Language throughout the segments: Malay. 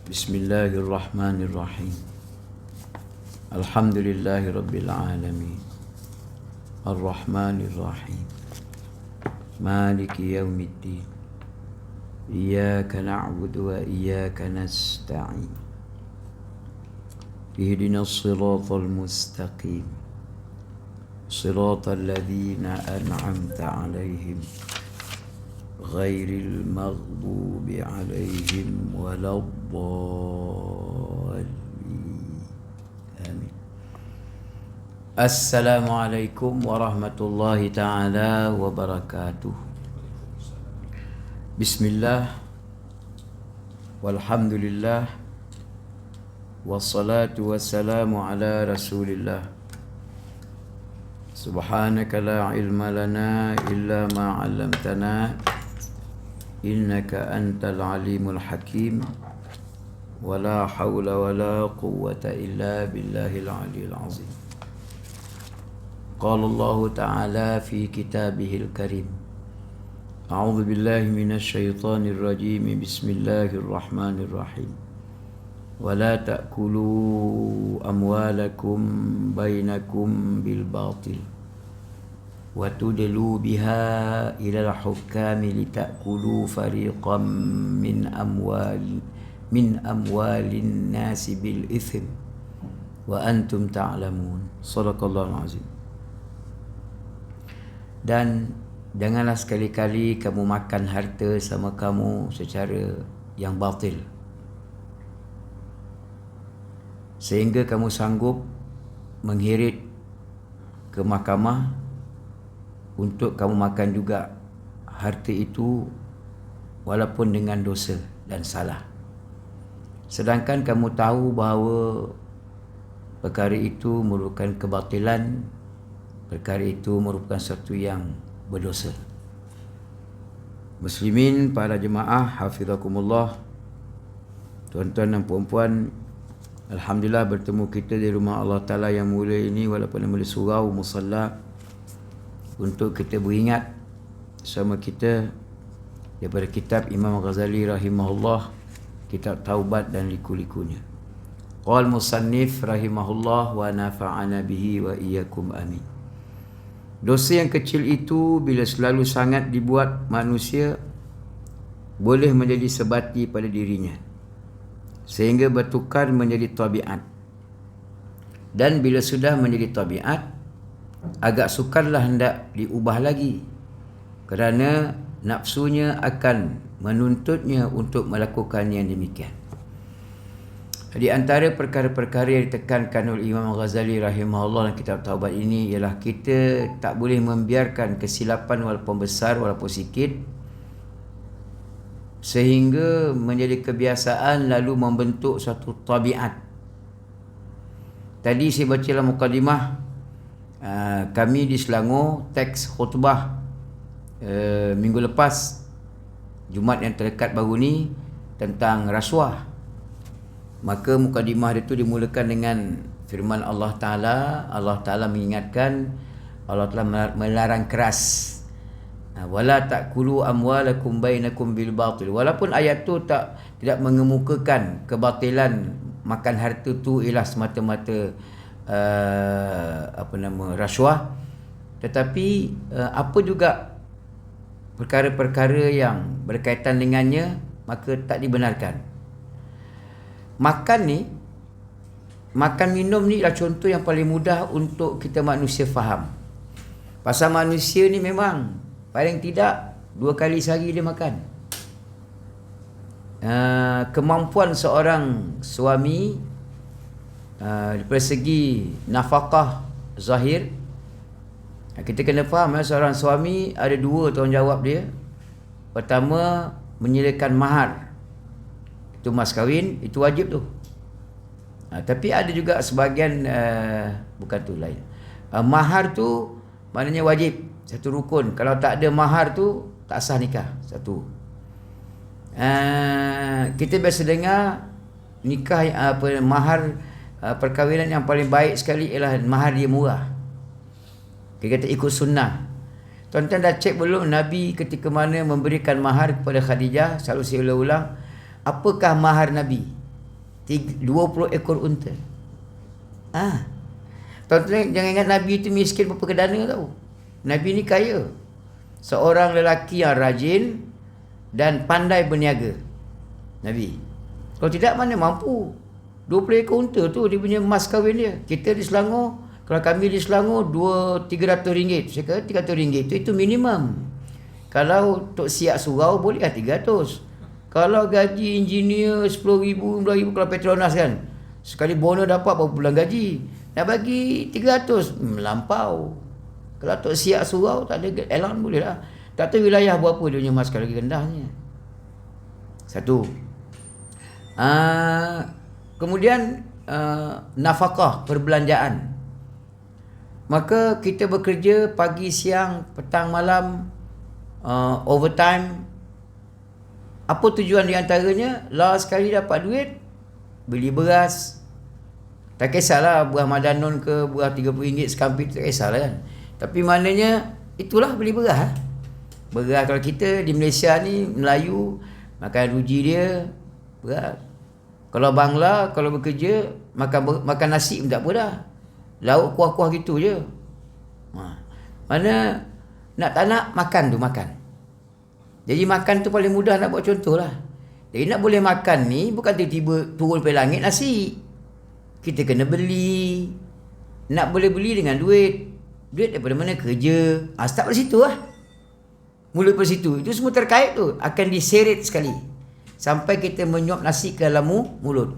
Bismillahirrahmanirrahim. Alhamdulillahi rabbil alamin. Ar-Rahmanir-Rahim. Maliki yaumiddin. Iyyaka na'budu wa iyyaka nasta'in. Ihdinas siratal mustaqim. Siratal ladzina an'amta 'alaihim ghairil maghdubi 'alaihim waladdallin. Amin. Assalamualaikum warahmatullahi taala wabarakatuh. Bismillah walhamdulillah wassalatu wassalamu ala Rasulillah. Subhanaka la ilma lana illa ma 'allamtana innaka antal alimul hakim. Wala haula wala quwwata illa billahil aliyil azim. Qala Allah Ta'ala fi kitabihil karim. A'udzu billahi minasy syaithanir rajim. Bismillahirrahmanirrahim. Wala ta'kulu amwalakum bainakum bil batil wa tudlu biha ila al-hukami litakulu fariqam min amwalin nasi bil ithim wa antum ta'lamun. Shadaqallahul azim. Dan janganlah sekali-kali kamu makan harta sama kamu secara yang batil, sehingga kamu sanggup menghirit ke mahkamah untuk kamu makan juga harta itu walaupun dengan dosa dan salah, sedangkan kamu tahu bahawa perkara itu merupakan kebatilan, perkara itu merupakan sesuatu yang berdosa. Muslimin, para jemaah hafizakumullah, tuan-tuan dan puan-puan, alhamdulillah bertemu kita di rumah Allah Ta'ala yang mulia ini, walaupun nama surau musalla, untuk kita beringat sama kita daripada kitab Imam Ghazali rahimahullah, kitab Taubat dan liku-likunya. Qal musannif rahimahullah wa nafa'ana bihi wa iyyakum amin. Dosa yang kecil itu bila selalu sangat dibuat manusia, boleh menjadi sebati pada dirinya sehingga bertukar menjadi tabiat. Dan bila sudah menjadi tabiat, agak sukarlah hendak diubah lagi, kerana nafsunya akan menuntutnya untuk melakukan yang demikian. Di antara perkara-perkara yang ditekankan oleh Imam Ghazali rahimahullah dalam kitab Taubat ini ialah kita tak boleh membiarkan kesilapan walaupun besar, walaupun sikit, sehingga menjadi kebiasaan lalu membentuk satu tabiat. Tadi saya baca dalam mukadimah, kami di Selangor teks khutbah minggu lepas, Jumaat yang terdekat baru ni, tentang rasuah. Maka mukadimah itu dimulakan dengan firman Allah Ta'ala. Allah Ta'ala mengingatkan, Allah Ta'ala melarang keras, wala ta'kulu amwalakum bainakum bil batil. Walaupun ayat tu tidak mengemukakan kebatilan makan harta tu ialah semata-mata rasuah, tetapi apa juga perkara-perkara yang berkaitan dengannya maka tak dibenarkan. Makan minum ni ialah contoh yang paling mudah untuk kita manusia faham. Pasal manusia ni memang paling tidak 2 kali sehari dia makan. Kemampuan seorang suami daripada segi nafkah zahir, kita kena faham seorang suami ada 2 tanggungjawab dia. Pertama, menyediakan mahar, itu mas kahwin, itu wajib tu. Tapi ada juga sebahagian bukan tu, lain. Mahar tu maknanya wajib, satu rukun. Kalau tak ada mahar tu tak sah nikah, satu. Kita biasa dengar nikah mahar perkahwinan yang paling baik sekali ialah mahar dia murah. Kita kata ikut sunnah. Tuan-tuan dah cek belum Nabi ketika mana memberikan mahar kepada Khadijah? Selalu saya ulang-ulang, apakah mahar Nabi? 20 ekor unta. Tuan-tuan jangan ingat Nabi itu miskin berapa kedana tau. Nabi ni kaya. Seorang lelaki yang rajin dan pandai berniaga. Nabi. Kalau tidak mana mampu. 20 ekor unta tu dia punya mas kahwin dia. Kita di Selangor, kalau kami di Selangor 200-300 ringgit. Saya kata 300 ringgit itu minimum. Kalau Tok Siak surau boleh 300. Kalau gaji engineer 10,000, 12,000 kalau Petronas kan. Sekali bonus dapat berapa bulan gaji. Nak bagi 300, melampau. Kalau Tok Siak surau tak ada allowance boleh lah. Tak tahu wilayah berapa dia punya mas lagi rendahnya. Satu. Kemudian nafkah perbelanjaan. Maka kita bekerja pagi, siang, petang, malam, overtime. Apa tujuan di antaranya? Last sekali dapat duit, beli beras. Tak kisahlah buah Madanon ke buah RM30 sekampit, tak kisahlah kan. Tapi maknanya itulah beli beras. Beras kalau kita di Malaysia ni Melayu makan ruji dia beras. Kalau Bangla kalau bekerja makan nasi pun tak apa dah. Lauk kuah-kuah gitu je. Mana nak tak nak makan tu makan. Jadi makan tu paling mudah nak buat contoh lah. Jadi nak boleh makan ni bukan tiba-tiba turun dari langit nasi. Kita kena beli. Nak boleh beli dengan duit. Duit daripada mana? Kerja. Start dari situ lah. Mula dari situ. Itu semua terkait tu. Akan diseret sekali. Sampai kita menyuap nasi ke dalam mulut.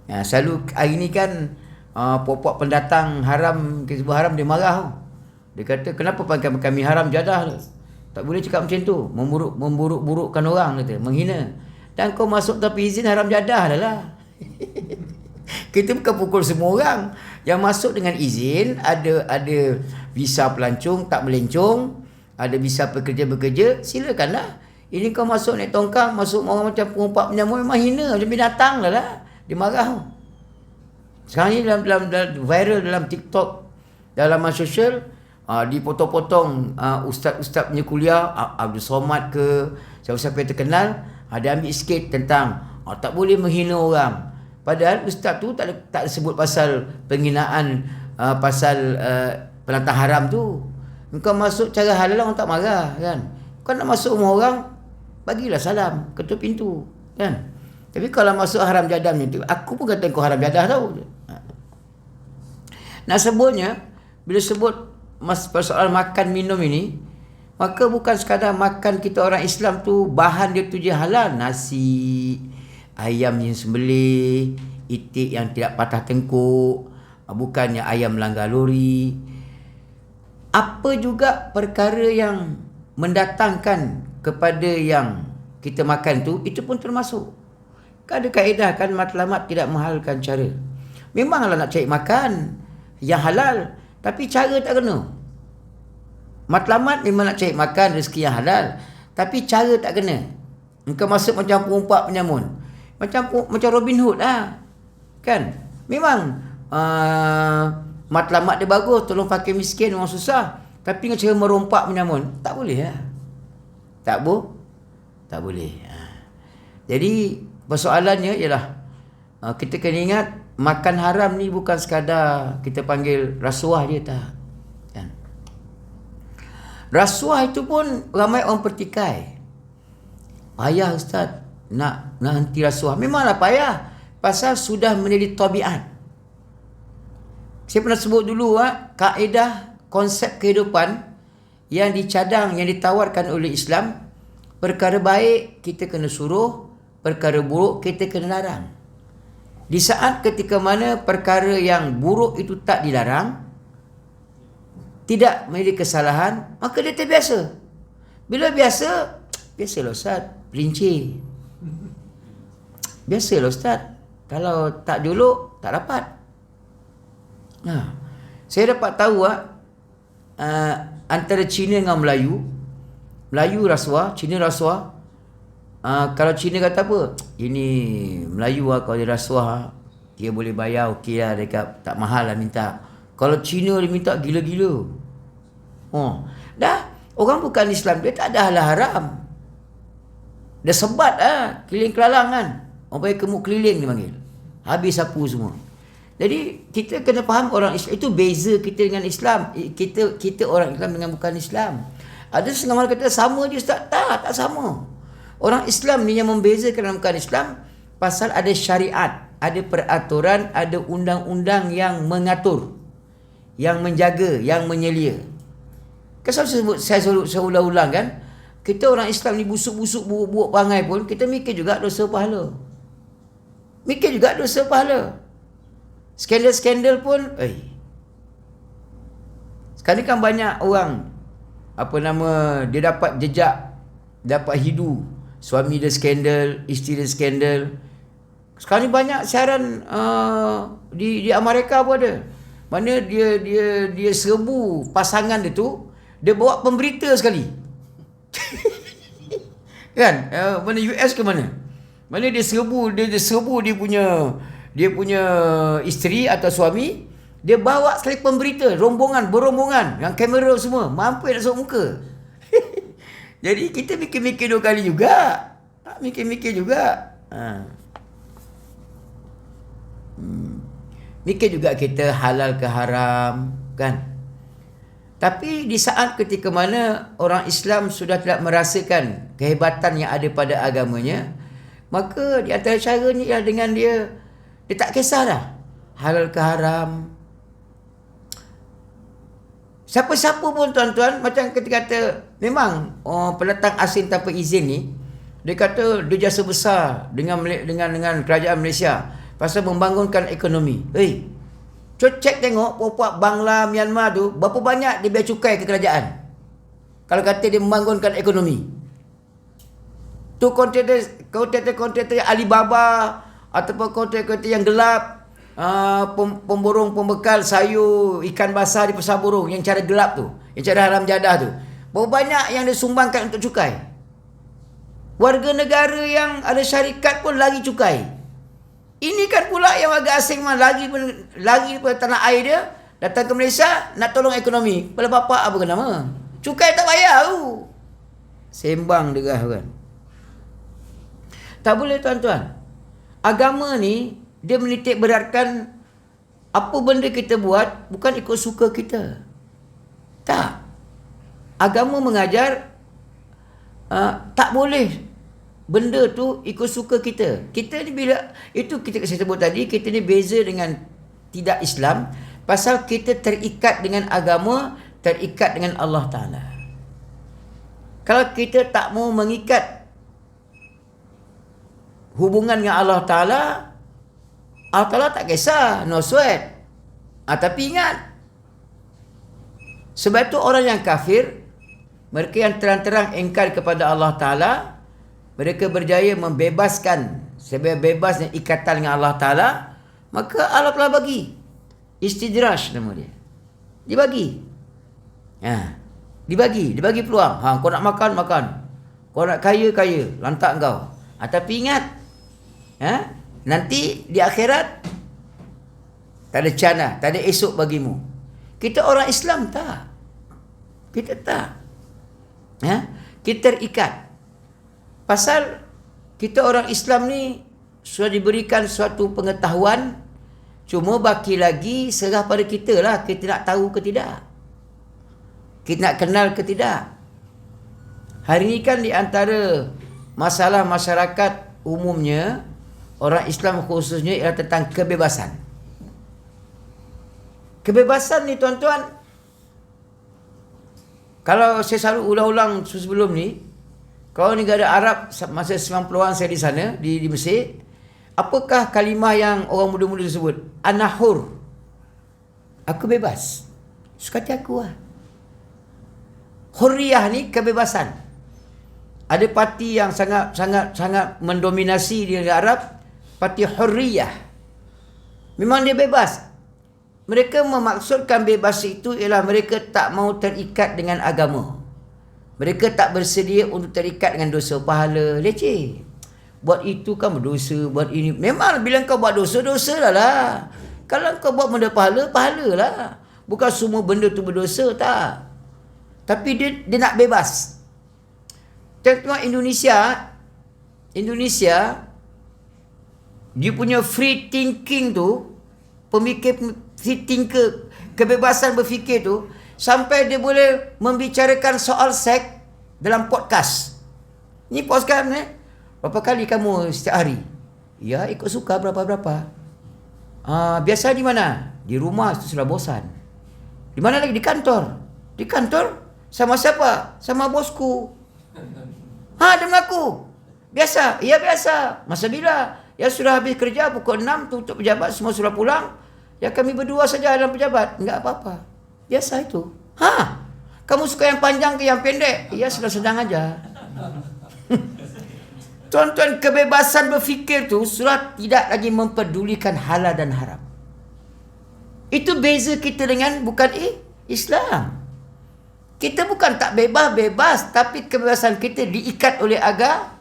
Selalu hari ni kan pokok pendatang haram, kita sebut haram, dia marah. Dia kata kenapa panggil kami haram jadah. Tak boleh cakap macam tu. Memburuk-burukkan orang kata, menghina. Dan kau masuk tanpa izin haram jadah lah. Kita bukan pukul semua orang. Yang masuk dengan izin, ada visa pelancong tak melencong, ada visa pekerja-bekerja, silakanlah. Ini kau masuk naik tongkang, masuk orang macam pengumpat penyamun, memang hina macam binatang lah. Dia marah. Sekarang ni dalam viral dalam TikTok, dalam media sosial, dipotong-potong ustaz-ustaz punya kuliah, Abdul Somad ke siapa-siapa yang terkenal, ada ambil sikit tentang tak boleh menghina orang. Padahal ustaz tu tak sebut pasal penghinaan, pasal penantang haram tu. Kau masuk cara halal orang tak marah kan. Kau nak masuk rumah orang, bagilah salam, ketuk pintu kan. Tapi kalau masuk haram jadah ni tu, aku pun kata kau haram jadah tau. Nak sebutnya, bila sebut persoalan makan minum ini, maka bukan sekadar makan kita orang Islam tu bahan dia tu je halal. Nasi, ayam yang sembelih, itik yang tidak patah tengkuk, bukannya ayam melanggar lori. Apa juga perkara yang mendatangkan kepada yang kita makan tu, itu pun termasuk. Ada kaedah kan, matlamat tidak menghalalkan cara. Memanglah nak cari makan yang halal, tapi cara tak kena. Matlamat memang nak cari makan rezeki yang halal, tapi cara tak kena. Engkau masuk macam pengumpat penyamun, macam Robin Hood lah kan. Memang matlamat dia bagus, tolong fakir miskin orang susah, tapi dengan cara merompak penyamun tak boleh lah. Tak boleh. Jadi persoalannya ialah kita kena ingat makan haram ni bukan sekadar kita panggil rasuah je tak kan? Rasuah itu pun ramai orang pertikai. Payah ustaz nak henti rasuah. Memanglah payah, pasal sudah menjadi tabiat. Saya pernah sebut dulu kaedah konsep kehidupan yang dicadang, yang ditawarkan oleh Islam. Perkara baik kita kena suruh, perkara buruk kita kena larang. Di saat ketika mana perkara yang buruk itu tak dilarang, tidak menjadi kesalahan, maka dia terbiasa. Bila biasalah ustaz, perinci. Biasalah ustaz, kalau tak jolok tak dapat. Saya dapat tahu antara Cina dengan Melayu rasuah, Cina rasuah. Kalau Cina kata apa? Ini Melayu kalau dia rasuah, dia boleh bayar, okey lah, dia tak mahal lah minta. Kalau Cina dia minta gila-gila. Dah, orang bukan Islam, dia tak ada halal haram. Dia sebat keliling kelalang kan. Orang panggil kemuk keliling dia panggil. Habis sapu semua. Jadi kita kena faham orang Islam itu beza kita dengan Islam. Kita orang Islam dengan bukan Islam. Ada setengah orang kata sama je Ustaz. Tak sama. Orang Islam ni yang membezakan dengan bukan Islam pasal ada syariat, ada peraturan, ada undang-undang yang mengatur, yang menjaga, yang menyelia. Kan saya ulang-ulang kan, kita orang Islam ni busuk-busuk buruk-buruk perangai pun kita mikir juga dosa pahala. Skandal-skandal pun sekarang kan banyak orang dia dapat jejak, dapat hidu, suami dia skandal, isteri dia skandal. Sekarang ni banyak siaran di Amerika pun ada. Mana dia serbu pasangan dia tu, dia bawa pemberita sekali. Kan? Mana US ke mana? Mana dia serbu dia punya isteri atau suami, dia bawa sekali pemberita, berombongan dengan kamera semua, mampu nak masuk muka. Jadi kita mikir-mikir 2 kali juga. Tak mikir-mikir juga. Mikir juga kita halal ke haram, kan? Tapi di saat ketika mana orang Islam sudah tidak merasakan kehebatan yang ada pada agamanya, maka di antara caranya ialah dengan dia tak kisahlah halal ke haram. Siapa-siapa pun tuan-tuan, macam ketika kata memang pendatang asing tanpa izin ni, dia kata dia jasa besar dengan kerajaan Malaysia pasal membangunkan ekonomi. Cek tengok puak Bangla, Myanmar tu berapa banyak dia bayar cukai ke kerajaan. Kalau kata dia membangunkan ekonomi. Tu kontraktor Alibaba ataupun kontraktor yang gelap, pemborong pembekal sayur, ikan basah di pasar burung yang cara gelap tu, yang cara haram jadah tu. Berapa banyak yang dia sumbangkan untuk cukai. Warga negara yang ada syarikat pun lagi cukai. Ini kan pula yang warga asing lagi daripada tanah air dia datang ke Malaysia nak tolong ekonomi. Kepala bapak apa nama? Cukai tak bayar tu. Sembang derah kan. Tak boleh tuan-tuan. Agama ni dia menitik beratkan apa benda kita buat bukan ikut suka kita. Tak. Agama mengajar tak boleh benda tu ikut suka kita. Kita ni bila itu kita saya sebut tadi, kita ni beza dengan tidak Islam pasal kita terikat dengan agama, terikat dengan Allah Taala. Kalau kita tak mau mengikat hubungan dengan Allah Taala tak kisah, no sweat. Tapi ingat, sebab tu orang yang kafir, mereka yang terang-terang engkar kepada Allah Taala, mereka berjaya membebaskan sebebas-bebasnya ikatan dengan Allah Ta'ala, maka Allah telah bagi istidraj nama dia. Dibagi peluang. Kau nak makan, kau nak kaya, lantak kau. Tapi ingat, nanti di akhirat tak ada cana, tak ada esok bagimu. Kita orang Islam tak. Kita tak. Kita terikat. Pasal kita orang Islam ni sudah diberikan suatu pengetahuan, cuma baki lagi serah pada kita lah. Kita nak tahu ke tidak, kita nak kenal ke tidak. Hari ini kan di antara masalah masyarakat umumnya, orang Islam khususnya, ialah tentang kebebasan. Kebebasan ni tuan-tuan, kalau saya selalu ulang-ulang sebelum ni, kalau negara Arab masa 90-an saya di sana, di Mesir, apakah kalimah yang orang muda-muda sebut? Anahur. Aku bebas. Suka hati aku lah. Hurriyah ni kebebasan. Ada parti yang sangat mendominasi di negara Arab, parti Hurriyah. Memang dia bebas. Mereka memaksudkan bebas itu ialah mereka tak mau terikat dengan agama. Mereka tak bersedia untuk terikat dengan dosa pahala. Leceh. Buat itu kan berdosa, buat ini. Memang bila kau buat dosa, dosa lah. Kalau kau buat benda pahala, pahala lah. Bukan semua benda tu berdosa, tak. Tapi dia nak bebas. Tengok Indonesia Dia punya free thinking tu, pemikir free thinker, kebebasan berfikir tu, sampai dia boleh membicarakan soal seks dalam podcast. Ni podcast ni, berapa kali kamu setiap hari? Ya, ikut suka berapa-berapa. Biasa di mana? Di rumah tu sudah bosan. Di mana lagi? Di kantor. Di kantor? Sama siapa? Sama bosku. Dia mengaku. Biasa. Ya biasa. Masa bila? Ya sudah habis kerja pukul 6 tutup pejabat, semua sudah pulang. Ya kami berdua saja dalam pejabat. Enggak apa-apa. Biasa itu. Kamu suka yang panjang ke yang pendek? Ya sedang-sedang aja. Tuan-tuan, kebebasan berfikir tu sudah tidak lagi mempedulikan halal dan haram. Itu beza kita dengan bukan Islam. Kita bukan tak bebas, tapi kebebasan kita diikat oleh agama.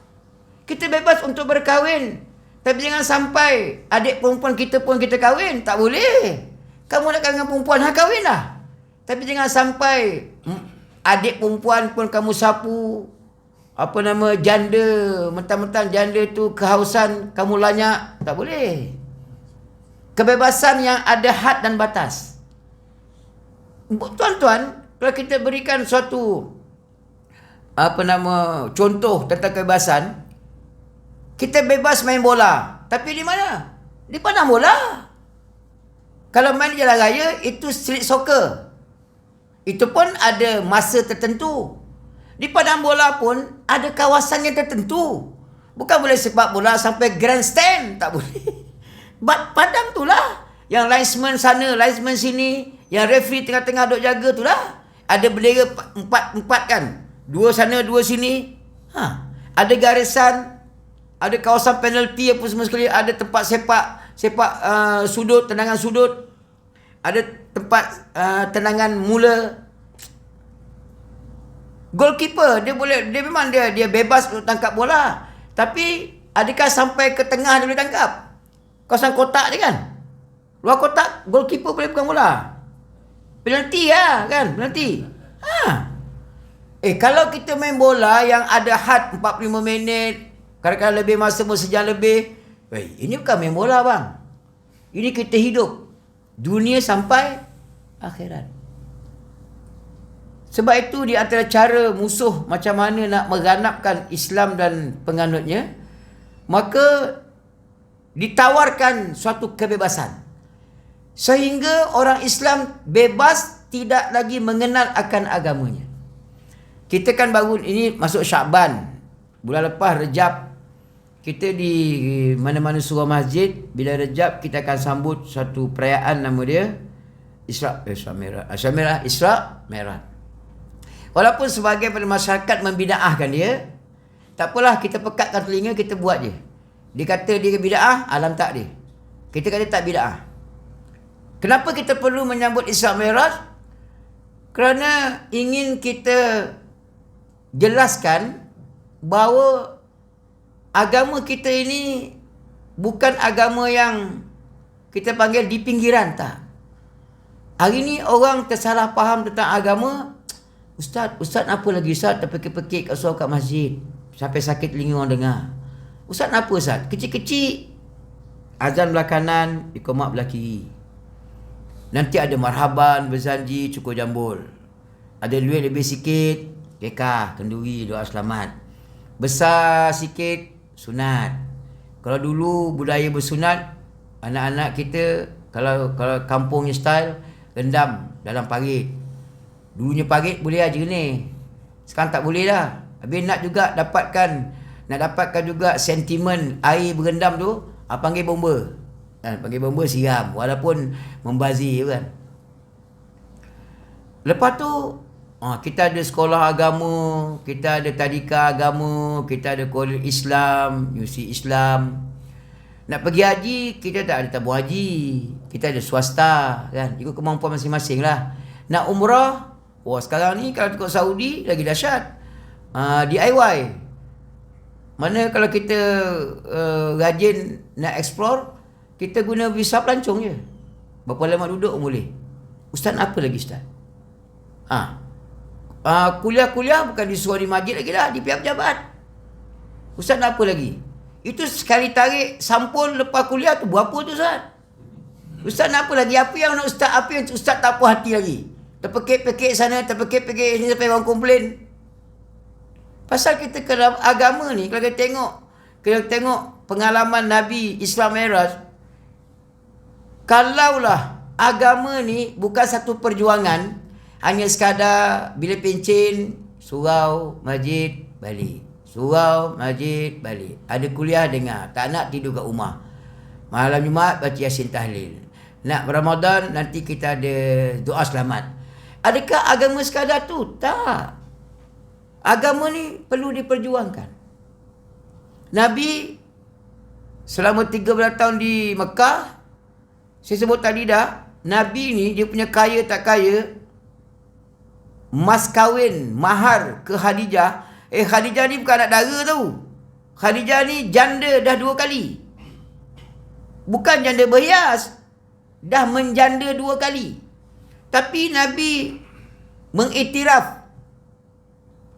Kita bebas untuk berkahwin, tapi jangan sampai adik perempuan kita pun kita kahwin. Tak boleh. Kamu nak dengan perempuan, kahwinlah. Tapi jangan sampai adik perempuan pun kamu sapu, janda, mentang-mentang janda tu kehausan, kamu lanyak. Tak boleh. Kebebasan yang ada had dan batas. Tuan-tuan, kalau kita berikan suatu contoh tentang kebebasan, kita bebas main bola. Tapi di mana? Di padang bola. Kalau main di jalan raya, itu street soccer. Itu pun ada masa tertentu. Di padang bola pun ada kawasan yang tertentu. Bukan boleh sepak bola sampai grandstand. Tak boleh. Padang tu lah. Yang linesman sana, linesman sini. Yang referee tengah-tengah duk jaga tu lah. Ada bendera empat kan. Dua sana, dua sini. Ada garisan. Ada kawasan penalti apa semua sekali. Ada tempat sepak sudut, tendangan sudut. Ada tempat tendangan mula. Goalkeeper dia memang dia bebas untuk tangkap bola. Tapi adakah sampai ke tengah dia boleh tangkap? Kawasan kotak dia kan. Luar kotak goalkeeper boleh pegang bola. Penalti lah kan, penalti. Kalau kita main bola yang ada had 45 minit, kadang-kadang lebih masa sejam lebih. Ini bukan main bola bang. Ini kita hidup. Dunia sampai akhirat. Sebab itu di antara cara musuh macam mana nak mengganapkan Islam dan penganutnya, maka ditawarkan suatu kebebasan. Sehingga orang Islam bebas tidak lagi mengenal akan agamanya. Kita kan baru ini masuk Syakban. Bulan lepas Rejab. Kita di mana-mana surau masjid, bila Rejab kita akan sambut satu perayaan nama dia Isra Mi'raj. Walaupun sebagai pada masyarakat membida'ahkan dia, tak apalah, kita pekatkan telinga, kita buat je. Dia kata dia bida'ah, alam tak dia. Kita kata tak bida'ah. Kenapa kita perlu menyambut Isra Mi'raj? Kerana ingin kita jelaskan bahawa agama kita ini bukan agama yang kita panggil di pinggiran, tak. Hari ni orang tersalah faham tentang agama. Ustaz apa lagi Ustaz? Terpekik-pekik kat suara kat masjid. Sampai sakit telinga orang dengar. Ustaz apa Ustaz? Kecil-kecil azan belah kanan, iqamat belah kiri. Nanti ada marhaban, berzanji, cukur jambul. Ada duit lebih sikit, kekah, kenduri, doa selamat. Besar sikit, sunat. Kalau dulu budaya bersunat, anak-anak kita kalau kampungnya style, rendam dalam parit. Dulunya parit boleh aja ni. Sekarang tak boleh dah. Habis nak dapatkan juga sentimen air berendam tu, panggil bomba. Panggil bomba siram walaupun membazir kan. Lepas tu kita ada sekolah agama, kita ada tadika agama, kita ada kolej Islam, universiti Islam. Nak pergi haji, kita tak ada tabung haji. Kita ada swasta kan, ikut kemampuan masing-masing lah. Nak umrah, sekarang ni kalau ikut Saudi lagi dahsyat. DIY. Mana kalau kita rajin nak explore, kita guna visa pelancong je. Berapa lama duduk boleh. Ustaz apa lagi Ustaz? Kuliah-kuliah bukan disuruh di masjid lagi dah, di pihak pejabat. Ustaz nak apa lagi? Itu sekali tarik sampul lepas kuliah tu berapa tu Ustaz? Ustaz nak apa lagi? Apa yang nak Ustaz? Apa yang Ustaz tak puas hati lagi? Terpekik-pekik sana, terpekik-pekik sini sampai orang komplain. Pasal kita kena agama ni, kalau kita tengok pengalaman Nabi Islam Mi'raj, kalaulah agama ni bukan satu perjuangan, hanya sekadar bila pencen, surau, masjid, balik. Surau, masjid, balik. Ada kuliah dengar, tak nak tidur kat rumah. Malam Jumaat baca Yasin Tahlil. Nak Ramadan nanti kita ada doa selamat. Adakah agama sekadar tu? Tak. Agama ni perlu diperjuangkan. Nabi selama 13 tahun di Mekah, saya sebut tadi dah, Nabi ni dia punya kaya tak kaya, mas kahwin, mahar ke Khadijah. Khadijah ni bukan anak dara tau. Khadijah ni janda dah 2 kali. Bukan janda berhias, dah menjanda 2 kali. Tapi Nabi mengiktiraf,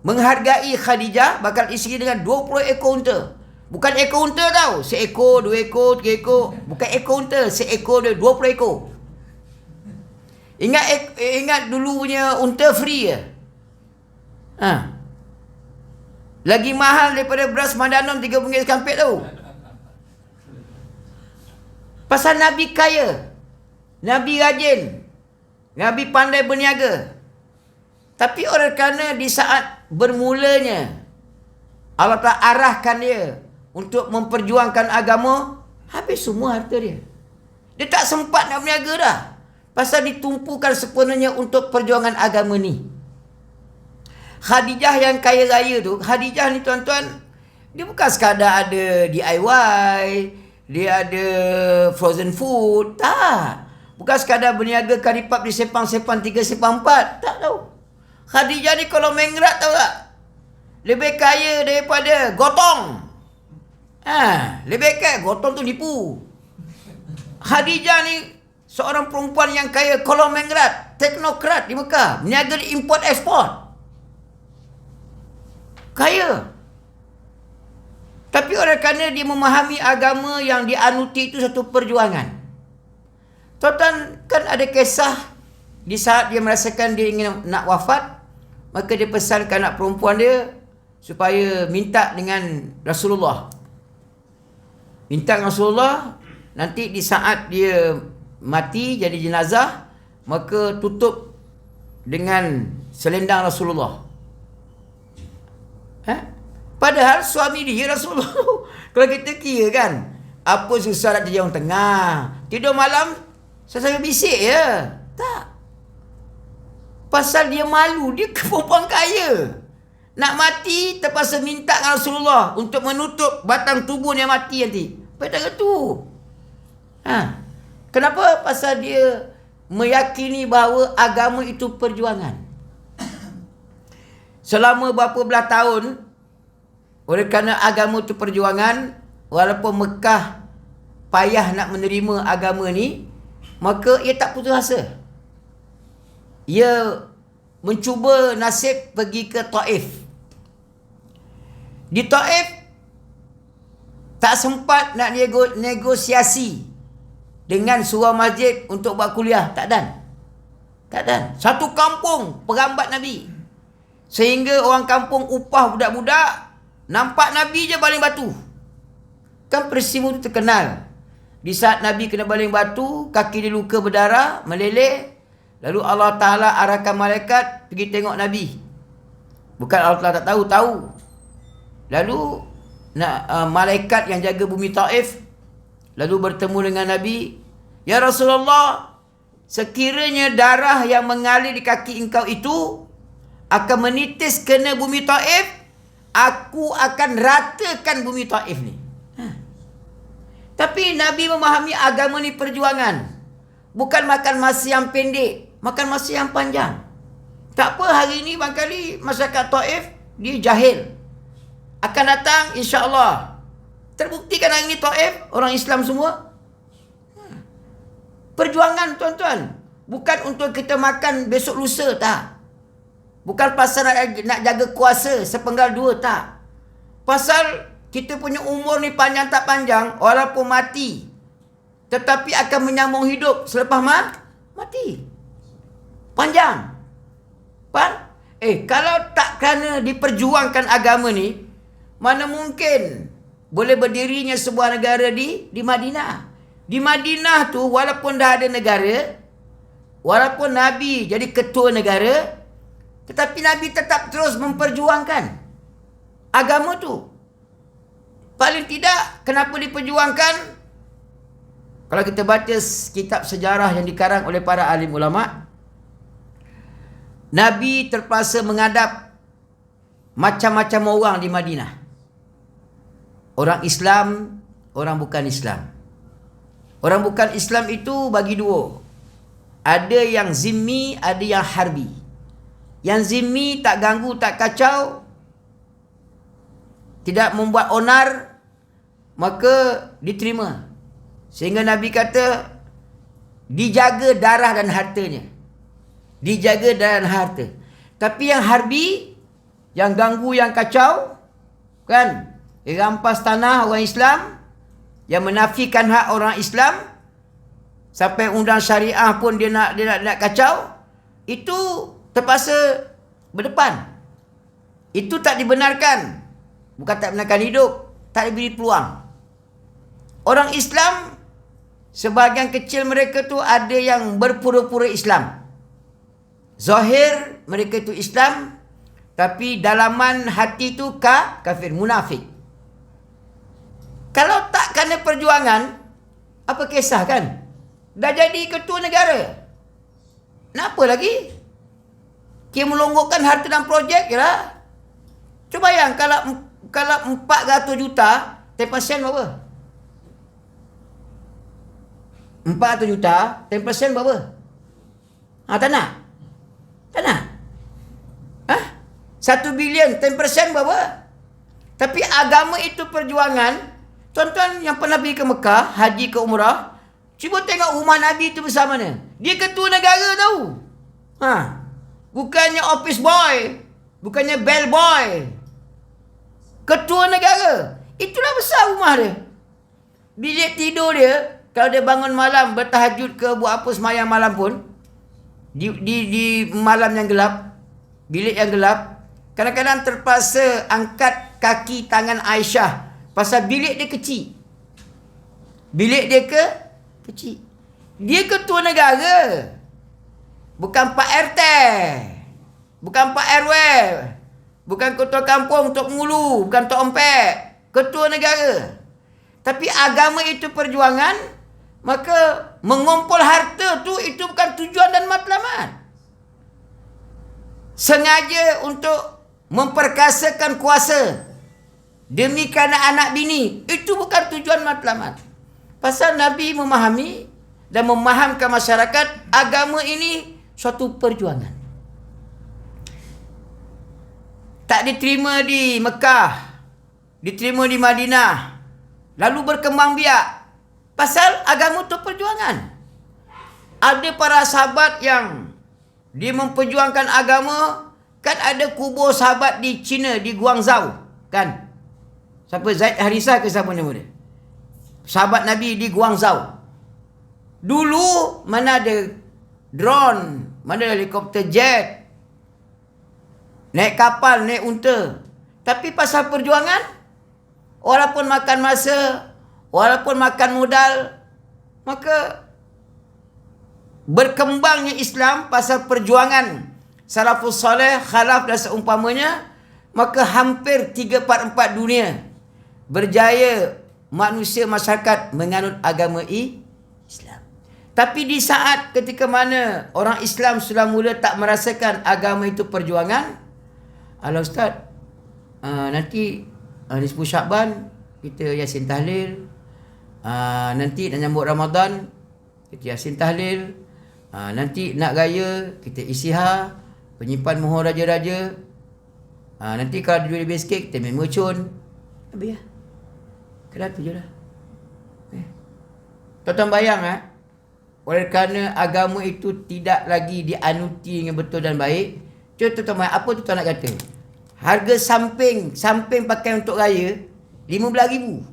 menghargai Khadijah bakal isteri dengan 20 ekor unta. Bukan ekor unta tau, seekor, 2 ekor, 3 ekor. Bukan ekor unta, seekor dia 20 ekor. Ingat dulu punya unta free je. Lagi mahal daripada beras Mandanom 3 ringgit sekampit tau. Pasal Nabi kaya, Nabi rajin, Nabi pandai berniaga. Tapi oleh kerana di saat bermulanya Allah Ta'ala arahkan dia untuk memperjuangkan agama, habis semua harta dia. Dia tak sempat nak berniaga dah. Pasal ditumpukan sepenuhnya untuk perjuangan agama ni. Khadijah yang kaya raya tu, Khadijah ni tuan-tuan, dia bukan sekadar ada DIY, dia ada frozen food, tak. Bukan sekadar berniaga karipap di sepang-sepang 3, sepang 4, tak tahu. Khadijah ni kalau mengrat tahu tak? Lebih kaya daripada Gotong. Lebih kaya, Gotong tu nipu. Khadijah ni seorang perempuan yang kaya, kalau mengrat, teknokrat di Mekah, berniaga di import ekspor. Kaya. Tapi oleh kerana dia memahami agama yang dianuti itu satu perjuangan. Tuan-tuan, kan ada kisah di saat dia merasakan dia ingin nak wafat, maka dia pesankan anak perempuan dia supaya minta dengan Rasulullah. Minta dengan Rasulullah, nanti di saat dia mati jadi jenazah, maka tutup dengan selendang Rasulullah. Padahal suami dia Rasulullah. Kalau kita kira kan, apa susah nak jadi orang tengah, tidur malam sambil bisik je. Tak. Pasal dia malu, dia perempuan kaya. Nak mati terpaksa minta dengan Rasulullah untuk menutup batang tubuh yang mati nanti. Pada tu. Kenapa? Pasal dia meyakini bahawa agama itu perjuangan. Selama berapa belas tahun, oleh kerana agama itu perjuangan, walaupun Mekah payah nak menerima agama ni, maka ia tak putus asa. Ia mencuba nasib pergi ke Taif. Di Taif tak sempat nak negosiasi dengan surau masjid untuk buat kuliah. Tak dan. Satu kampung perambat Nabi. Sehingga orang kampung upah budak-budak, nampak Nabi je baling batu. Kan peristiwa itu terkenal. Di saat Nabi kena baling batu, kaki dia luka berdarah, meleleh. Lalu Allah Ta'ala arahkan malaikat pergi tengok Nabi. Bukan Allah Ta'ala tak tahu. Lalu malaikat yang jaga bumi Taif lalu bertemu dengan Nabi. Ya Rasulullah, sekiranya darah yang mengalir di kaki engkau itu akan menitis kena bumi Taif, aku akan ratakan bumi Taif ni. Tapi Nabi memahami agama ni perjuangan. Bukan makan masa yang pendek, makan masa yang panjang. Tak apa, hari ni barangkali masyarakat Taif dia jahil. Akan datang insya-Allah. Terbuktikan hari ni Taif orang Islam semua. Perjuangan tuan-tuan. Bukan untuk kita makan besok lusa, tak. Bukan pasal nak jaga kuasa sepenggal dua, tak. Pasal kita punya umur ni panjang tak panjang, walaupun mati, tetapi akan menyambung hidup selepas mati. Panjang. Kalau tak kerana diperjuangkan agama ni, mana mungkin boleh berdirinya sebuah negara di Madinah. Di Madinah tu, walaupun dah ada negara, walaupun Nabi jadi ketua negara, tetapi Nabi tetap terus memperjuangkan agama tu. Paling tidak, kenapa diperjuangkan? Kalau kita baca kitab sejarah yang dikarang oleh para alim ulama, Nabi terpaksa menghadap macam-macam orang di Madinah. Orang Islam, orang bukan Islam. Orang bukan Islam itu bagi dua. Ada yang zimmi, ada yang harbi. Yang zimmi tak ganggu, tak kacau, tidak membuat onar, maka diterima. Sehingga Nabi kata, dijaga darah dan hartanya. Dijaga darah dan harta. Tapi yang harbi, yang ganggu, yang kacau, kan, dia rampas tanah orang Islam, yang menafikan hak orang Islam, sampai undang syariah pun dia nak kacau, itu terpaksa berdepan. Itu tak dibenarkan. Bukan tak benarkan hidup, tak diberi peluang. Orang Islam, sebahagian kecil mereka tu ada yang berpura-pura Islam. Zahir mereka tu Islam, tapi dalaman hati tu kafir, munafik. Kalau tak kerana perjuangan, apa kisah kan? Dah jadi ketua negara, nak apa lagi? Dia melonggokkan harta dan projek je lah. Cuba bayang, kalau 400 juta, 10% berapa? 400 juta, 10% berapa? Tak nak? Tak nak? 1 bilion, 10% berapa? Tapi agama itu perjuangan. Tuan-tuan yang pernah pergi ke Mekah, haji ke umrah, cuba tengok rumah Nabi itu besar mana. Dia ketua negara tahu. Bukannya office boy, bukannya bell boy. Ketua negara. Itulah besar rumah dia. Bilik tidur dia, kalau dia bangun malam bertahajud ke buat apa semayang malam pun, di malam yang gelap, bilik yang gelap, kadang-kadang terpaksa angkat kaki tangan Aisyah pasal bilik dia kecil. Bilik dia kecil. Dia ketua negara. Bukan Pak RT. Bukan Pak RW. Bukan ketua kampung, Tok Mulu, bukan Tok Empek. Ketua negara. Tapi agama itu perjuangan, maka mengumpul harta tu itu bukan tujuan dan matlamat. Sengaja untuk memperkasakan kuasa demi kerana anak bini, itu bukan tujuan matlamat. Pasal Nabi memahami dan memahamkan masyarakat, agama ini suatu perjuangan. Tak diterima di Mekah, diterima di Madinah, lalu berkembang biak. Pasal agama itu perjuangan. Ada para sahabat yang dia memperjuangkan agama. Kan ada kubur sahabat di China, di Guangzhou, kan? Siapa? Zaid Harisah ke siapa nama dia? Sahabat Nabi di Guangzhou. Dulu mana ada drone, mana ada helikopter jet, naik kapal, naik unta. Tapi pasal perjuangan, walaupun makan masa, walaupun makan modal, maka berkembangnya Islam pasal perjuangan salafus soleh, khalaf dan seumpamanya, maka hampir 3/4 dunia berjaya manusia masyarakat menganut agama Islam. Tapi di saat ketika mana orang Islam sudah mula tak merasakan agama itu perjuangan, alah Ustaz, nanti di 10 Syakban kita Yasin Tahlil, nanti nak nyambut Ramadan kita Yasin Tahlil, nanti nak raya kita Isyihar, penyimpan mohon raja-raja, nanti kalau duit lebih sikit kita main mercun. Habis lah. Kena tu je lah. Tuan-tuan bayang oleh kerana agama itu tidak lagi dianuti dengan betul dan baik. Tuan-tuan bayang, apa tu tuan nak kata? Harga samping pakaian untuk raya 15,000.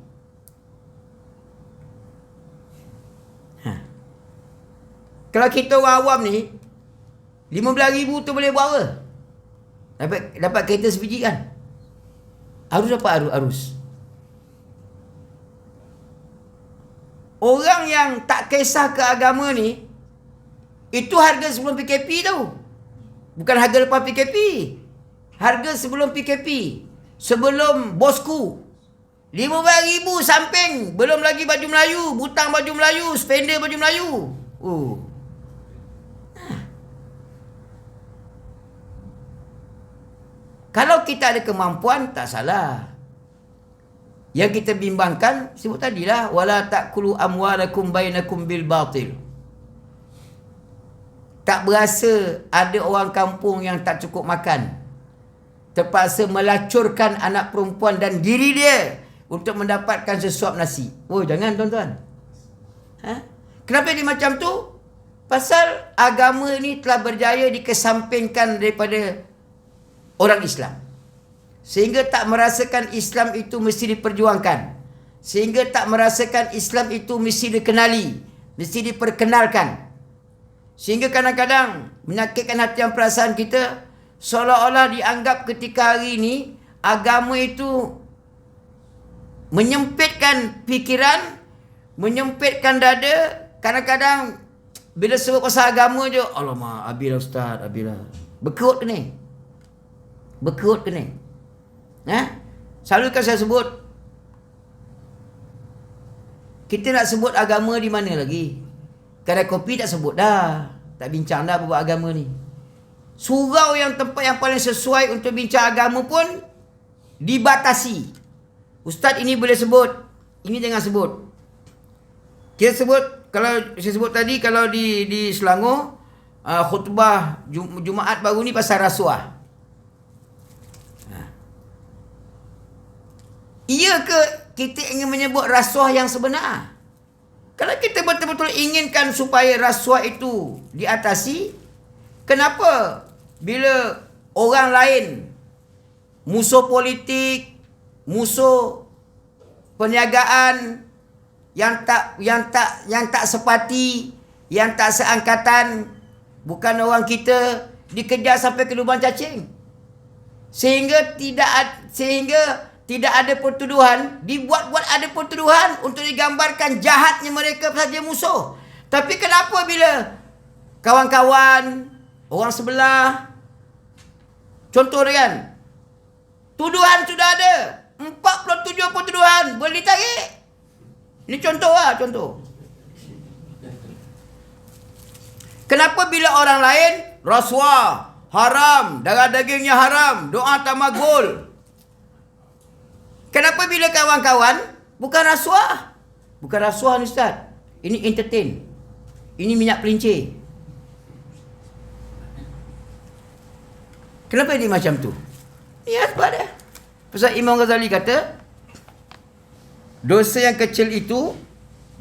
Kalau kita orang awam ni, 15,000 tu boleh buat apa? Dapat kereta sebiji kan? Harus dapat arus. Orang yang tak kisah ke agama ni, itu harga sebelum PKP tau. Bukan harga lepas PKP. Harga sebelum PKP. Sebelum bosku. 15,000 samping. Belum lagi baju Melayu. Butang baju Melayu. Spender baju Melayu. Kalau kita ada kemampuan, tak salah. Yang kita bimbangkan, sebut tadilah, wala ta'kulu amwalakum bainakum bil batil. Tak berasa ada orang kampung yang tak cukup makan, terpaksa melacurkan anak perempuan dan diri dia untuk mendapatkan sesuap nasi. Oh, jangan tuan-tuan. Kenapa dia macam tu? Pasal agama ni telah berjaya dikesampingkan daripada orang Islam. Sehingga tak merasakan Islam itu mesti diperjuangkan. Sehingga tak merasakan Islam itu mesti dikenali, mesti diperkenalkan. Sehingga kadang-kadang menyakitkan hati dan perasaan kita, seolah-olah dianggap ketika hari ini agama itu menyempitkan fikiran, menyempitkan dada. Kadang-kadang bila sebut pasal agama je, alamak, abilah ustaz, abilah. Berkerut kening. Berkerut kening. Selalu kan saya sebut, kita nak sebut agama di mana lagi? Kedai kopi tak sebut dah. Tak bincang dah buat agama ni. Surau yang tempat yang paling sesuai untuk bincang agama pun dibatasi. Ustaz ini boleh sebut, ini jangan sebut. Kita sebut, kalau saya sebut tadi, kalau di Selangor, khutbah Jumaat baru ni pasal rasuah. Iya ke kita ingin menyebut rasuah yang sebenar? Kalau kita betul-betul inginkan supaya rasuah itu diatasi, kenapa bila orang lain, musuh politik, musuh perniagaan, yang tak sepati, yang tak seangkatan, bukan orang kita, dikejar sampai ke lubang cacing, sehingga tidak ada pertuduhan, dibuat-buat ada pertuduhan untuk digambarkan jahatnya mereka saja musuh. Tapi kenapa bila kawan-kawan, orang sebelah, contoh kan, tuduhan sudah ada, 47 pertuduhan, boleh ditarik. Ini contoh lah, contoh. Kenapa bila orang lain, rasuah, haram, darah dagingnya haram, doa tamagul. Kenapa bila kawan-kawan, bukan rasuah. Bukan rasuah ni ustaz. Ini entertain. Ini minyak pelincir. Kenapa dia macam tu? Ya, sebab dia. Pasal Imam Ghazali kata, dosa yang kecil itu,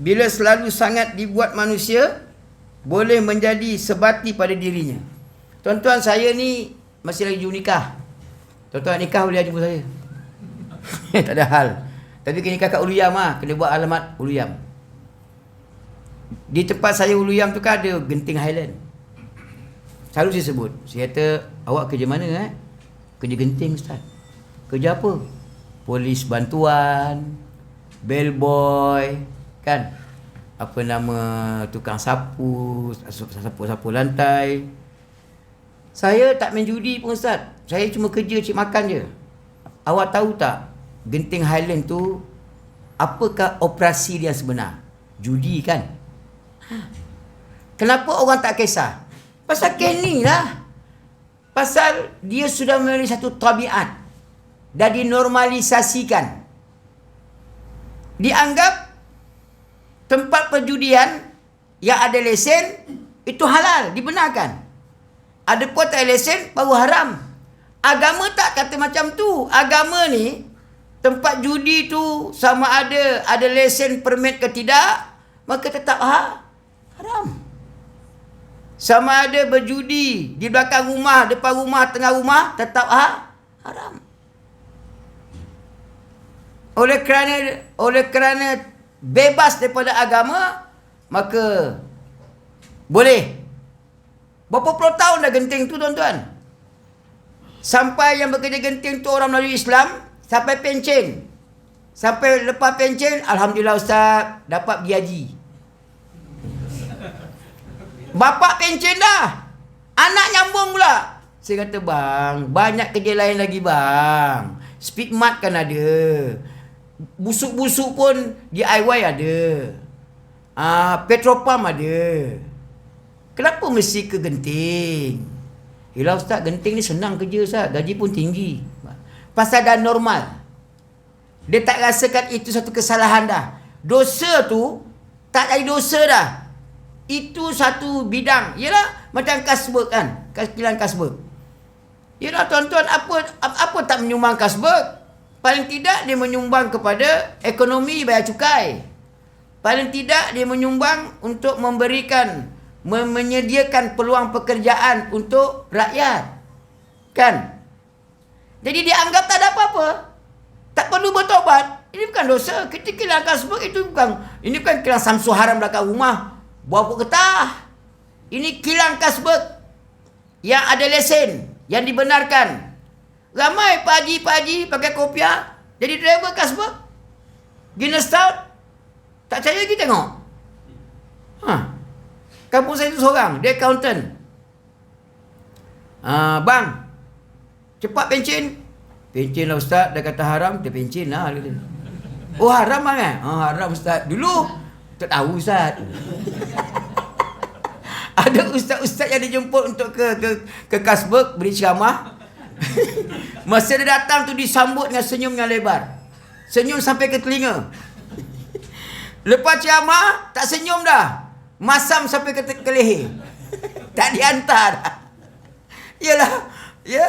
bila selalu sangat dibuat manusia, boleh menjadi sebati pada dirinya. Tuan-tuan, saya ni masih lagi juru nikah. Tuan-tuan nikah boleh jumpa saya. Tak ada hal. Tapi kena kakak Uluyam kena buat alamat Uluyam. Di tempat saya Uluyam tu kan ada genting Highland. Selalu saya sebut, saya kata, awak kerja mana Kerja genting ustaz. Kerja apa? Polis bantuan, bellboy, kan? Apa nama, tukang sapu lantai. Saya tak main judi pun ustaz. Saya cuma kerja cik makan je. Awak tahu tak, genting Highland tu, apakah operasi dia sebenar? Judi kan? Kenapa orang tak kisah? Pasal Kenny lah. Pasal dia sudah memiliki satu tabiat dan dinormalisasikan. Dianggap tempat perjudian yang ada lesen itu halal, dibenarkan. Ada pun tak lesen baru haram. Agama tak kata macam tu. Agama ni, tempat judi tu sama ada lesen permit ke tidak, maka tetap haram. Sama ada berjudi di belakang rumah, depan rumah, tengah rumah, tetap haram. oleh kerana bebas daripada agama, maka boleh. Berapa puluh tahun dah genting tu tuan-tuan. Sampai yang bekerja genting tu orang Melayu Islam, sampai pencen. Sampai lepas pencen, alhamdulillah ustaz, dapat pergi haji. Bapak pencen dah, anak nyambung pula. Saya kata, bang, banyak kerja lain lagi bang. Speedmart kan ada, busuk-busuk pun DIY ada, Petropam ada. Kenapa mesti ke Genting? Yelah ustaz, Genting ni senang kerja ustaz, gaji pun tinggi. Pasal dah normal. Dia tak rasakan itu satu kesalahan dah. Dosa tu tak jadi dosa dah. Itu satu bidang. Yelah macam kasbek kan, kilang kasbek. Yelah tuan-tuan, apa tak menyumbang kasbek? Paling tidak dia menyumbang kepada ekonomi bayar cukai. Paling tidak dia menyumbang untuk memberikan, menyediakan peluang pekerjaan untuk rakyat. Kan? Jadi dia anggap tak ada apa-apa. Tak perlu bertobat. Ini bukan dosa. Kita kilang kasbek itu bukan. Ini bukan kilang Samsu Haram belakang rumah. Bawa pokok getah. Ini kilang kasbek yang ada lesen, yang dibenarkan. Ramai Pak Haji pakai kopiah jadi driver kasbek. Guinness Stout. Tak percaya lagi tengok. Kampung saya itu seorang, dia accountant. Bang, cepat pencen. Pencen lah ustaz, dah kata haram, dia pencen lah. Oh haram bang kan? Haram ustaz. Dulu tak tahu ustaz. Ada ustaz-ustaz yang dijemput untuk ke kasbek beri ceramah. Masa dia datang tu disambut dengan senyum yang lebar. Senyum sampai ke telinga. Lepas ceramah tak senyum dah. Masam sampai ke leher. Tak dihantar dah. Yalah, ya.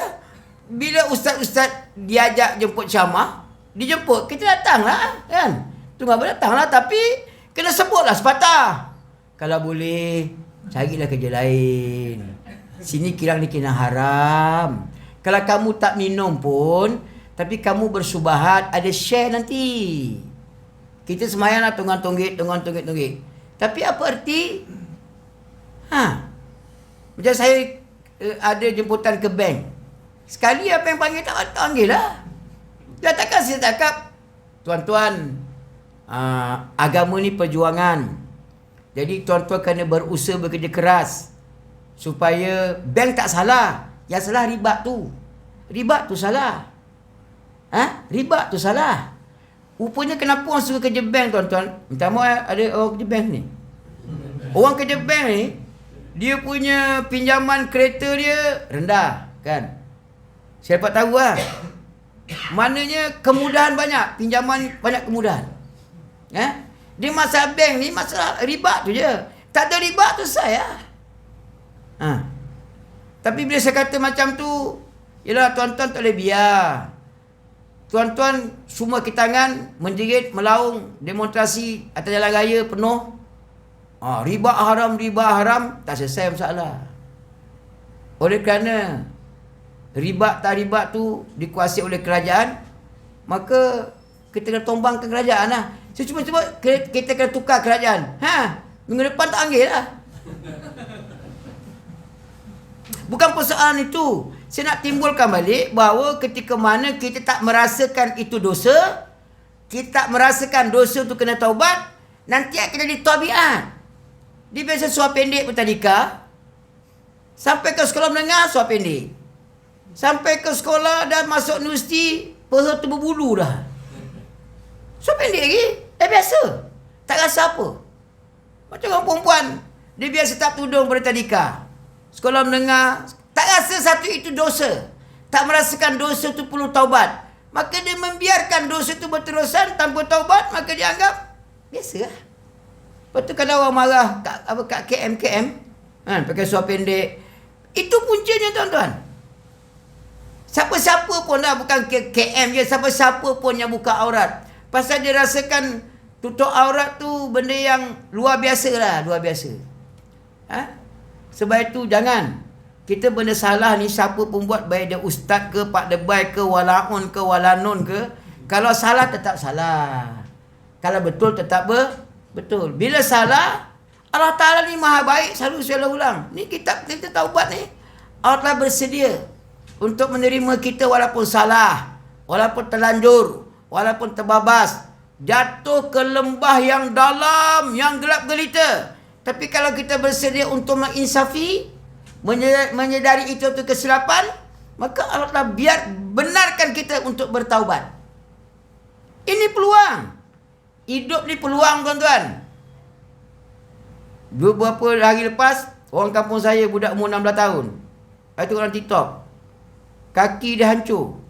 Bila ustaz-ustaz diajak jemput ceramah, dijemput, kita datanglah kan. Tunggu apa datanglah, tapi kena sebutlah sepatah. Kalau boleh, carilah kerja lain. Sini kilang ni kena haram. Kalau kamu tak minum pun, tapi kamu bersubahat, ada share nanti. Kita semayanglah tunggang-tunggik. Tapi apa erti? Macam saya ada jemputan ke bank. Sekali apa yang panggil tak panggil lah. Dia takkan saya cakap, tuan-tuan, agama ni perjuangan. Jadi tuan-tuan kena berusaha bekerja keras supaya bank tak salah. Yang salah riba tu. Riba tu salah. Riba tu salah. Rupanya kenapa orang suka kerja bank tuan-tuan? Minta maaf ada orang kerja bank ni. Orang kerja bank ni, dia punya pinjaman kereta dia rendah kan. Saya dapat tahu lah. Maknanya kemudahan banyak. Pinjaman banyak kemudahan. Dia masalah bank ni, masalah riba tu je. Tak ada riba tu saya. Tapi bila saya kata macam tu, yelah tuan-tuan tak boleh biar. Tuan-tuan semua ke tangan, menjerit, melaung, demonstrasi atas jalan raya penuh. Riba haram, tak selesai masalah. Oleh kerana riba tak riba tu dikuasai oleh kerajaan, maka kita kena tombangkan kerajaan lah. Saya cuba kita kena tukar kerajaan. Minggu depan tak panggil lah. Bukan persoalan itu. Saya nak timbulkan balik bahawa ketika mana kita tak merasakan itu dosa, kita tak merasakan dosa tu kena taubat, nanti akan jadi tabiat. Dia biasa suap pendek bertadika, sampai ke sekolah menengah suap pendek. Sampai ke sekolah dan masuk universiti, peha tu berbulu dah. So pendek lagi, biasa. Tak rasa apa. Macam orang perempuan, dia biasa tak tudung pada tadika. Sekolah menengah, tak rasa satu itu dosa. Tak merasakan dosa tu perlu taubat. Maka dia membiarkan dosa tu berterusan tanpa taubat, maka dia anggap biasa lah. Lepas tu kalau orang marah kat KM, pakai suap pendek, itu puncanya tuan-tuan. Siapa-siapa pun dah, bukan KM je, siapa-siapa pun yang buka aurat. Pasal dia rasakan tutup aurat tu benda yang luar biasa lah, luar biasa. Sebab itu jangan. Kita benda salah ni siapa pun buat, baik dia ustaz ke, pak debai ke, walaun ke, walanun ke. Kalau salah tetap salah. Kalau betul tetap betul. Bila salah, Allah Ta'ala ni maha baik, selalu saya ulang. Ni kitab kita taubat ni. Allah Ta'ala bersedia untuk menerima kita walaupun salah, walaupun terlanjur, walaupun terbabas, jatuh ke lembah yang dalam, yang gelap gelita. Tapi kalau kita bersedia untuk menginsafi, menyedari itu kesilapan, maka Allah Ta'ala benarkan kita untuk bertaubat. Ini peluang. Hidup ni peluang, tuan-tuan. Beberapa hari lepas, orang kampung saya, budak umur 16 tahun. Itu orang TikTok. Kaki dia hancur.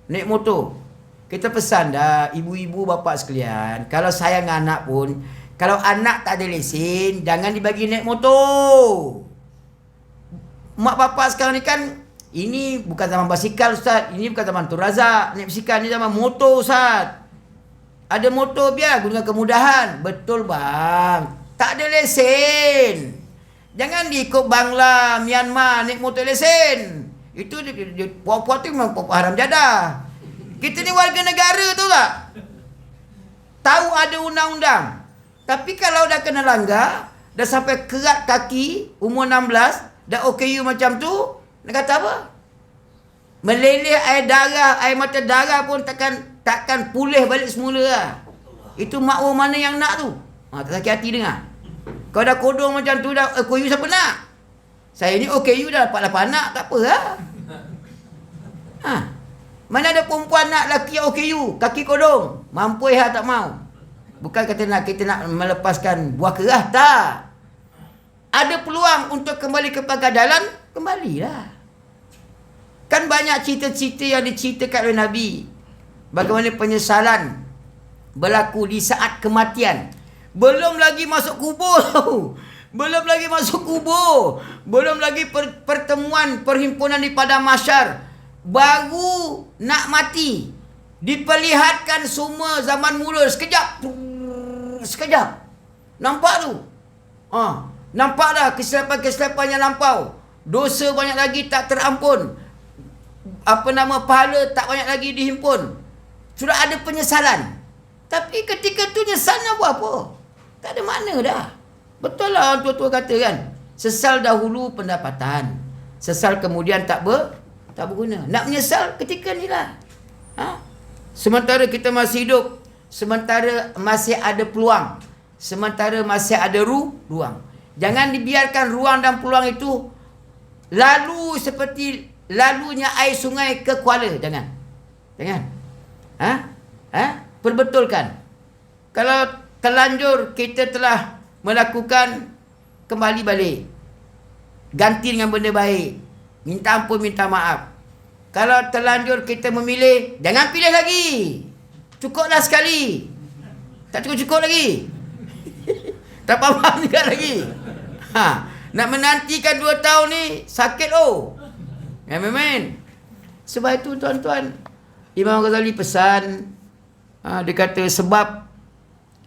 Naik motor. Kita pesan dah, ibu-ibu bapa sekalian, kalau sayang anak pun, kalau anak tak ada lesen, jangan dibagi naik motor. Mak bapak sekarang ni kan, ini bukan zaman basikal, Ustaz. Ini bukan zaman Tun Razak. Naik basikal ni zaman motor, Ustaz. Ada motor biar guna kemudahan. Betul bang. Tak ada lesen. Jangan diikut Bangla, Myanmar naik motor lesen. Itu puak-puak tu memang puak haram jadah. Kita ni warga negara tu tak? Tahu ada undang-undang. Tapi kalau dah kena langgar, dah sampai kerat kaki, umur 16, dah OKU macam tu, nak kata apa? Meleleh air darah, air mata darah pun takkan pulih balik semula lah. Itu makmur mana yang nak tu? Tak sakit hati dengar. Kau dah kodong macam tu, dah OKU siapa nak? Saya ni OKU dah dapat 8 anak, tak apa lah. Mana ada perempuan nak lelaki OKU, kaki kodong. Mampu tak mau. Bukan kata kita nak melepaskan buah kerah, tak. Ada peluang untuk kembali ke pangkal jalan, kembalilah. Kan banyak cerita-cerita yang diceritakan oleh Nabi. Bagaimana penyesalan berlaku di saat kematian. Belum lagi masuk kubur. Belum lagi masuk kubur. Belum lagi pertemuan, perhimpunan di padang mahsyar. Baru nak mati. Diperlihatkan semua zaman mula. Sekejap. Sekejap. Nampak tu? Nampak dah kesilapan-kesilapan yang lampau. Dosa banyak lagi tak terampun. Pahala tak banyak lagi dihimpun. Sudah ada penyesalan. Tapi ketika tu nyesalnya buat apa? Tak ada makna dah. Betul lah orang tua-tua kata kan. Sesal dahulu pendapatan. Sesal kemudian tak berguna. Nak menyesal ketika ni lah. Sementara kita masih hidup. Sementara masih ada peluang. Sementara masih ada ruang. Jangan dibiarkan ruang dan peluang itu lalu seperti lalunya air sungai ke Kuala. Jangan. Perbetulkan. Kalau terlanjur kita telah melakukan, kembali balik. Ganti dengan benda baik. Minta ampun, minta maaf. Kalau terlanjur kita memilih, jangan pilih lagi. Cukuplah sekali. Tak cukup-cukup lagi. Tak faham juga lagi. Nak menantikan 2 tahun ni sakit Amin. Sebab itu tuan-tuan, Imam Ghazali pesan, dia kata sebab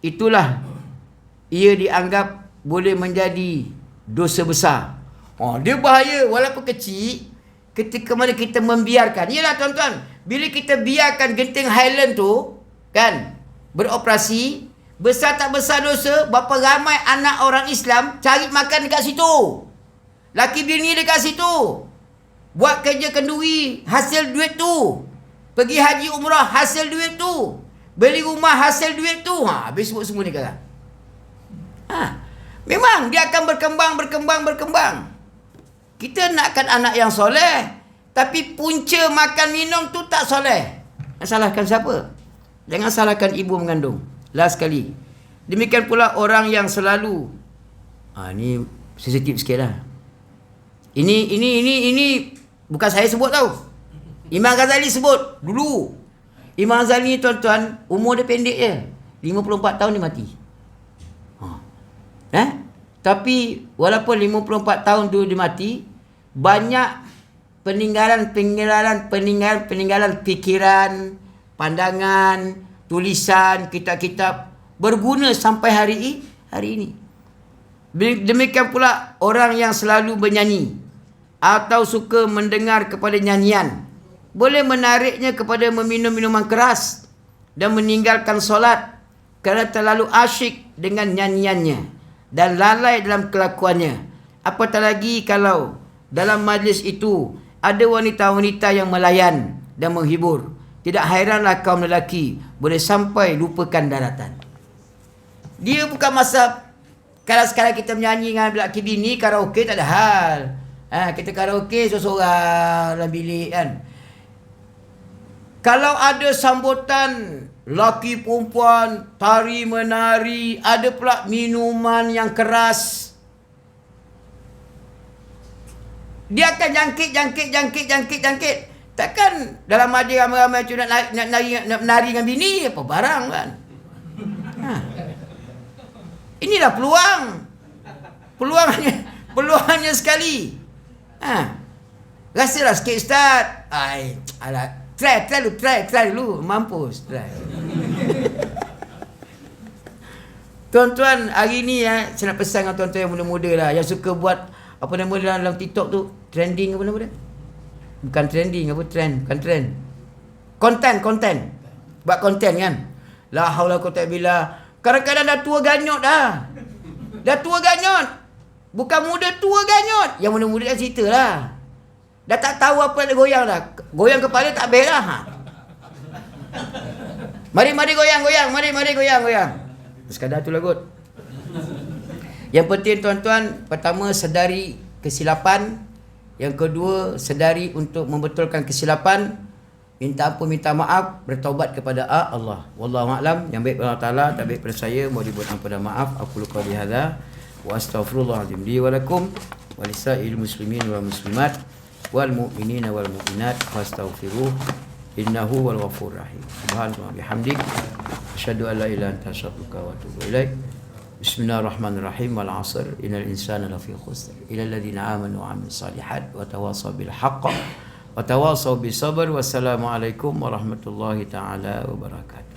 itulah ia dianggap boleh menjadi dosa besar. Dia bahaya walaupun kecil ketika mana kita membiarkan. Yalah tuan-tuan, bila kita biarkan genting Highland tu kan beroperasi, besar tak besar dosa, berapa ramai anak orang Islam cari makan dekat situ. Laki bini dekat situ. Buat kerja kenduri, hasil duit tu. Pergi haji umrah, hasil duit tu. Beli rumah, hasil duit tu. Habis sebut semua ni sekarang. Memang dia akan berkembang. Kita nakkan anak yang soleh. Tapi punca makan minum tu tak soleh. Nak salahkan siapa? Jangan salahkan ibu mengandung. Last sekali. Demikian pula orang yang selalu. Ni sensitif sikit lah. Ini bukan saya sebut tau. Imam Ghazali sebut dulu. Imam Ghazali ni tuan-tuan, umur dia pendek je. 54 tahun dia mati. Tapi walaupun 54 tahun tu dia mati, banyak peninggalan fikiran, pandangan, tulisan, kitab-kitab berguna sampai hari ini. Demikian pula orang yang selalu bernyanyi atau suka mendengar kepada nyanyian, boleh menariknya kepada meminum minuman keras dan meninggalkan solat kerana terlalu asyik dengan nyanyiannya dan lalai dalam kelakuannya. Apatah lagi kalau dalam majlis itu ada wanita-wanita yang melayan dan menghibur. Tidak hairanlah kaum lelaki boleh sampai lupakan daratan. Dia bukan masa kalau sekarang kita menyanyi dengan lelaki bini, karaoke tak ada hal. Kita karaoke seorang-seorang dalam bilik kan. Kalau ada sambutan laki perempuan, tari menari, ada pula minuman yang keras, dia akan jangkit. Takkan dalam majlis ramai-ramai tu nak nari dengan bini apa barang kan. Inilah peluangnya sekali. Rasalah sikit Ustaz. Alah, try dulu, mampus try. Tuan-tuan, hari ni saya nak pesan dengan tuan-tuan yang muda-muda lah, yang suka buat apa nama dalam TikTok tu, trending apa nama dia? Bukan trending, apa trend? Bukan trend. Konten. Buat konten kan? La haula quwwata billah. Kadang-kadang dah tua ganyot dah. Bukan muda, tua ganyot. Yang muda-muda dah cerita lah. Dah tak tahu apa nak goyang dah. Goyang kepala tak habis lah. Mari goyang. Sekadar tu lah kot. Yang penting tuan-tuan, pertama sedari kesilapan. Yang kedua, sedari untuk membetulkan kesilapan. Minta ampun, minta maaf, bertaubat kepada Allah. Wallahu a'lam. Yang baik Allah Ta'ala, tak baik pada saya, mohon dibuat ampun dan maaf. Aku lupa hadza wa astaghfirullahaladzim li wa lakum wa lisa'il muslimin wal muslimat wal mu'minina wal mu'minat fastaghfiruh innahu wal ghafurur rahim. Subhanallah bihamdik asyhadu an la ilaha illa anta astaghfiruka wa atubu ilaik. Bismillahirrahmanirrahim. Wal 'asr innal insana lafi khusr illa alladziina aamanu wa 'amilus shalihat wa tawassaw bil haqq wa tawassaw bis sabr. Wassalamualaikum warahmatullahi taala wabarakatuh.